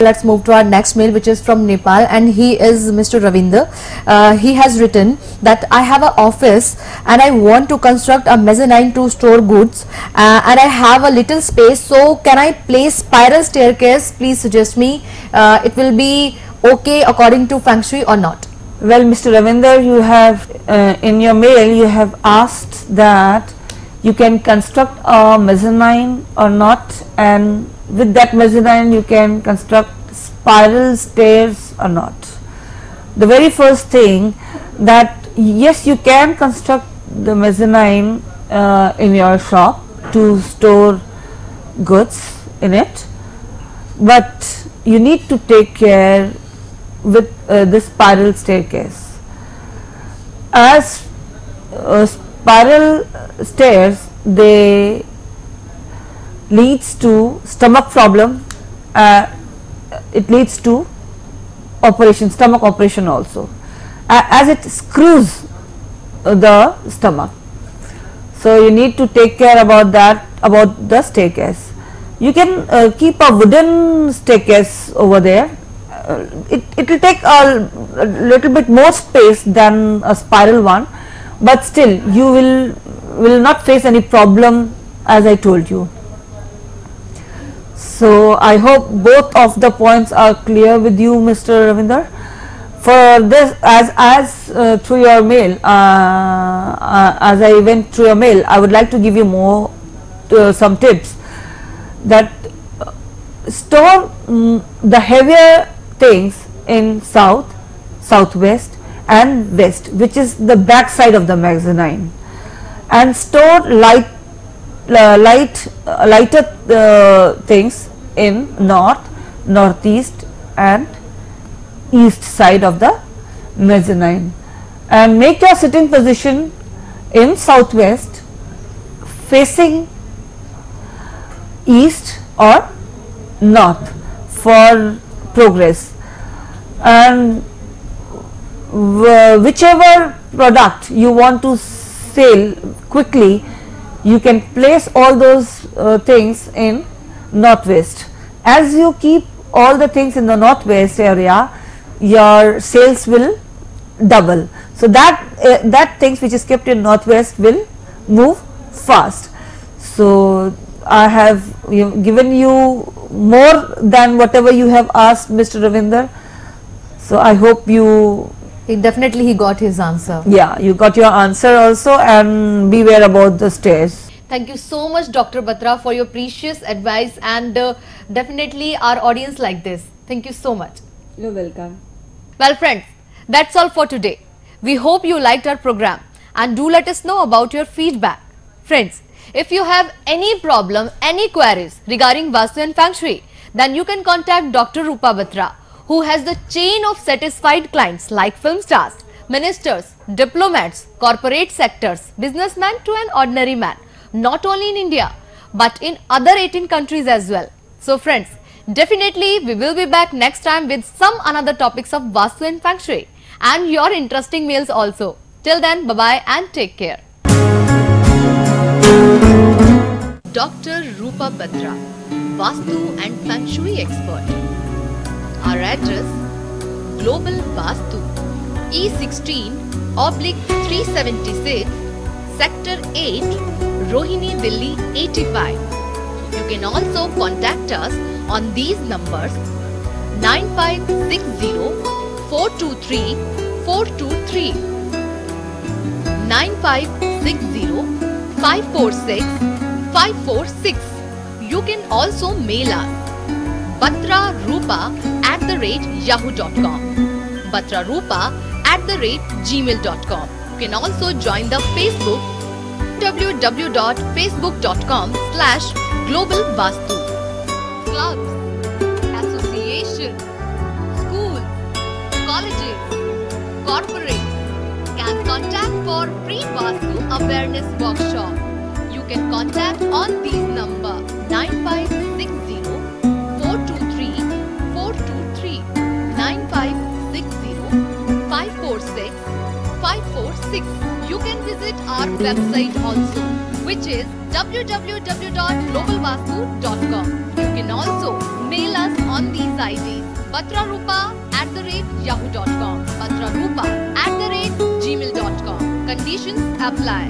let's move to our next mail, which is from Nepal, and he is Mr. Ravinder. He has written that I have an office and I want to construct a mezzanine to store goods, and I have a little space. So can I place spiral staircase? Please suggest me. It will be okay according to Feng Shui or not? Well, Mr. Ravinder, you have in your mail you have asked that you can construct a mezzanine or not, and with that mezzanine you can construct spiral stairs or not. The very first thing, that yes, you can construct the mezzanine in your shop to store goods in it, but you need to take care with this spiral staircase. As spiral stairs, they leads to stomach problem, it leads to operation, stomach operation also, as it screws the stomach. So you need to take care about that, about the staircase. You can keep a wooden staircase over there. It will take a little bit more space than a spiral one, but still you will not face any problem, as I told you. So I hope both of the points are clear with you, Mr. Ravinder. For this, as through your mail, as I went through your mail, I would like to give you more some tips, that store the heavier things in south, southwest and west, which is the back side of the mezzanine, and store lighter things in north, northeast and east side of the mezzanine, and make your sitting position in southwest facing east or north for progress. And whichever product you want to sell quickly, you can place all those things in northwest. As you keep all the things in the northwest area, your sales will double. So that things which is kept in northwest will move fast. So I have given you more than whatever you have asked, Mr. Ravinder. So I hope you Definitely he got his answer. Yeah, you got your answer also, and beware about the stairs. Thank you so much, Dr. Batra, for your precious advice, and definitely our audience like this. Thank you so much. You're welcome. Well friends, that's all for today. We hope you liked our program, and do let us know about your feedback. Friends, if you have any problem, any queries regarding Vastu and Feng Shui, then you can contact Dr. Rupa Batra, who has the chain of satisfied clients like film stars, ministers, diplomats, corporate sectors, businessman to an ordinary man, not only in India but in other 18 countries as well. So friends, definitely we will be back next time with some another topics of Vastu and Feng Shui and your interesting mails also. Till then, bye-bye and take care. Dr. Rupa Batra, Vastu and Feng Shui expert. Our address, Global Vastu, E16/376, Sector 8, Rohini, Delhi 85. You can also contact us on these numbers 9560-423-423, 9560-546-546. You can also mail us batrarupa@yahoo.com, batrarupa@gmail.com. You can also join the Facebook, www.facebook.com/globalvastu. Clubs, associations, schools, colleges, corporates can contact for free Vastu awareness workshop. You can contact on these number 9560-423-423, 9560-546-546. You can visit our website also, which is www.globalvastu.com. You can also mail us on these ID batrarupa@yahoo.com, batrarupa@gmail.com. Conditions apply.